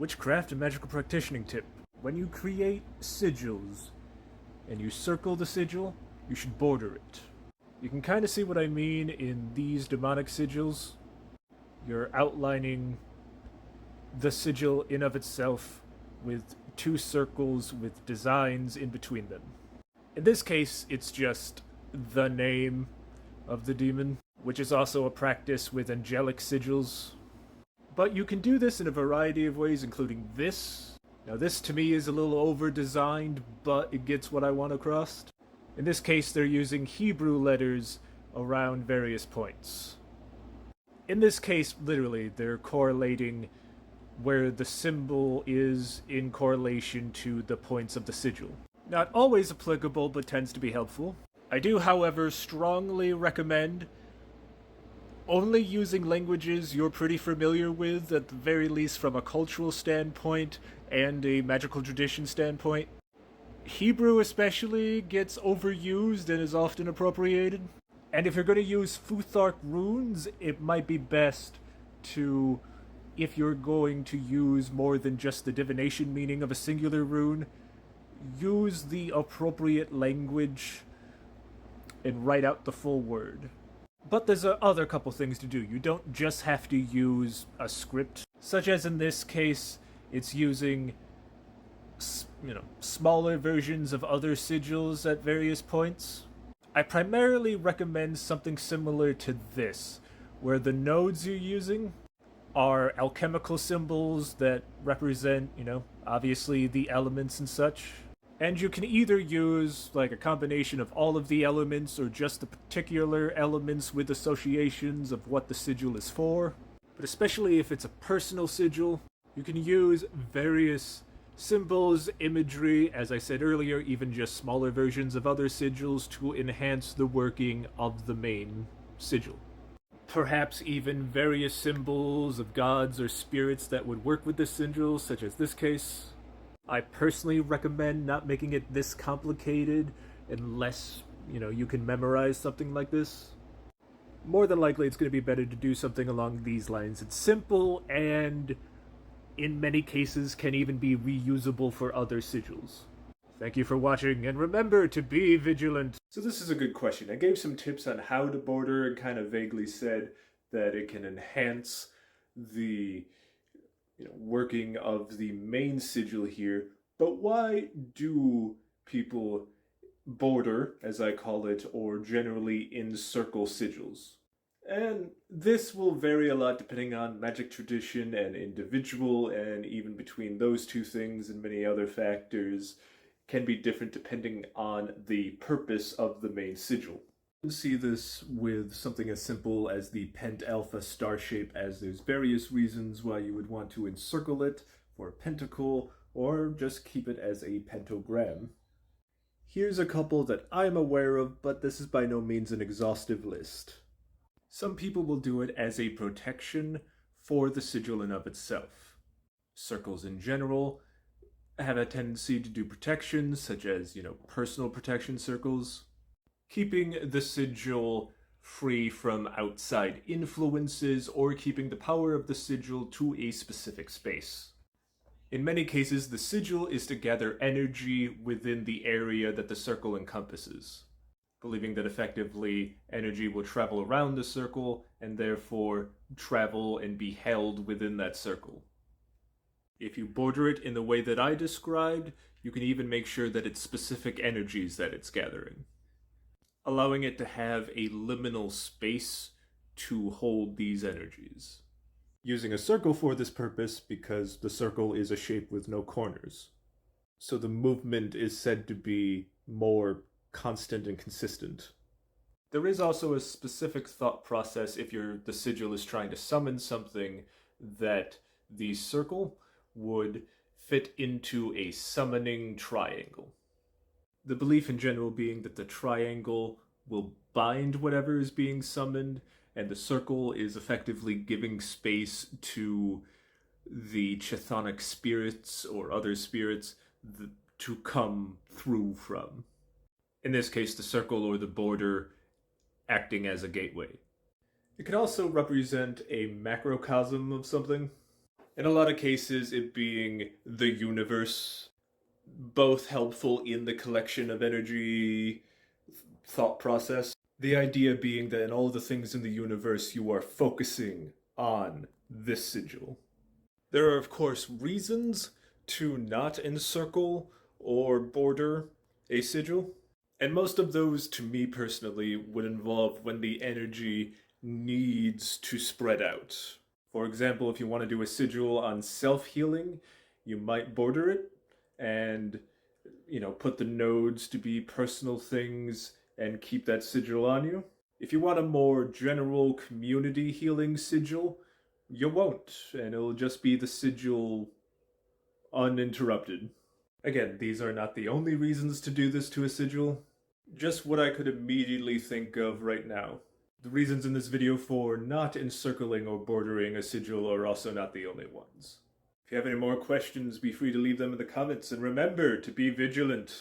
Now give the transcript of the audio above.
Witchcraft and Magical Practioning tip. When you create sigils and you circle the sigil, you should border it. You can kind of see what I mean in these demonic sigils. You're outlining the sigil in of itself with two circles with designs in between them. In this case, it's just the name of the demon, which is also a practice with angelic sigils. But you can do this in a variety of ways, including this. Now this to me is a little over-designed, but it gets what I want across. In this case, they're using Hebrew letters around various points. In this case, literally, they're correlating where the symbol is in correlation to the points of the sigil. Not always applicable, but tends to be helpful. I do, however, strongly recommend only using languages you're pretty familiar with, at the very least from a cultural standpoint and a magical tradition standpoint. Hebrew especially gets overused and is often appropriated. And if you're going to use Futhark runes, it might be best to, if you're going to use more than just the divination meaning of a singular rune, use the appropriate language and write out the full word. But there's other couple things to do. You don't just have to use a script, such as in this case, it's using smaller versions of other sigils at various points. I primarily recommend something similar to this, where the nodes you're using are alchemical symbols that represent, obviously the elements and such. And you can either use like a combination of all of the elements or just the particular elements with associations of what the sigil is for. But especially if it's a personal sigil, you can use various symbols, imagery, as I said earlier, even just smaller versions of other sigils to enhance the working of the main sigil. Perhaps even various symbols of gods or spirits that would work with the sigil, such as this case. I personally recommend not making it this complicated unless, you can memorize something like this. More than likely, it's going to be better to do something along these lines. It's simple and, in many cases, can even be reusable for other sigils. Thank you for watching, and remember to be vigilant. So this is a good question. I gave some tips on how to border and kind of vaguely said that it can enhance the working of the main sigil here, but why do people border, as I call it, or generally encircle sigils? And this will vary a lot depending on magic tradition and individual, and even between those two things and many other factors can be different depending on the purpose of the main sigil. You can see this with something as simple as the Pent Alpha star shape, as there's various reasons why you would want to encircle it for a pentacle, or just keep it as a pentagram. Here's a couple that I'm aware of, but this is by no means an exhaustive list. Some people will do it as a protection for the sigil in of itself. Circles in general have a tendency to do protections, such as, personal protection circles. Keeping the sigil free from outside influences, or keeping the power of the sigil to a specific space. In many cases, the sigil is to gather energy within the area that the circle encompasses, believing that effectively energy will travel around the circle and therefore travel and be held within that circle. If you border it in the way that I described, you can even make sure that it's specific energies that it's gathering, allowing it to have a liminal space to hold these energies. Using a circle for this purpose because the circle is a shape with no corners. So the movement is said to be more constant and consistent. There is also a specific thought process if the sigil is trying to summon something, that the circle would fit into a summoning triangle. The belief in general being that the triangle will bind whatever is being summoned, and the circle is effectively giving space to the chthonic spirits or other spirits to come through from. In this case, the circle or the border acting as a gateway. It can also represent a macrocosm of something. In a lot of cases, it being the universe, both helpful in the collection of energy thought process. The idea being that in all the things in the universe, you are focusing on this sigil. There are, of course, reasons to not encircle or border a sigil. And most of those, to me personally, would involve when the energy needs to spread out. For example, if you want to do a sigil on self-healing, you might border it and, put the nodes to be personal things and keep that sigil on you. If you want a more general community healing sigil, you won't, and it'll just be the sigil uninterrupted. Again, these are not the only reasons to do this to a sigil, just what I could immediately think of right now. The reasons in this video for not encircling or bordering a sigil are also not the only ones. If you have any more questions, be free to leave them in the comments, and remember to be vigilant.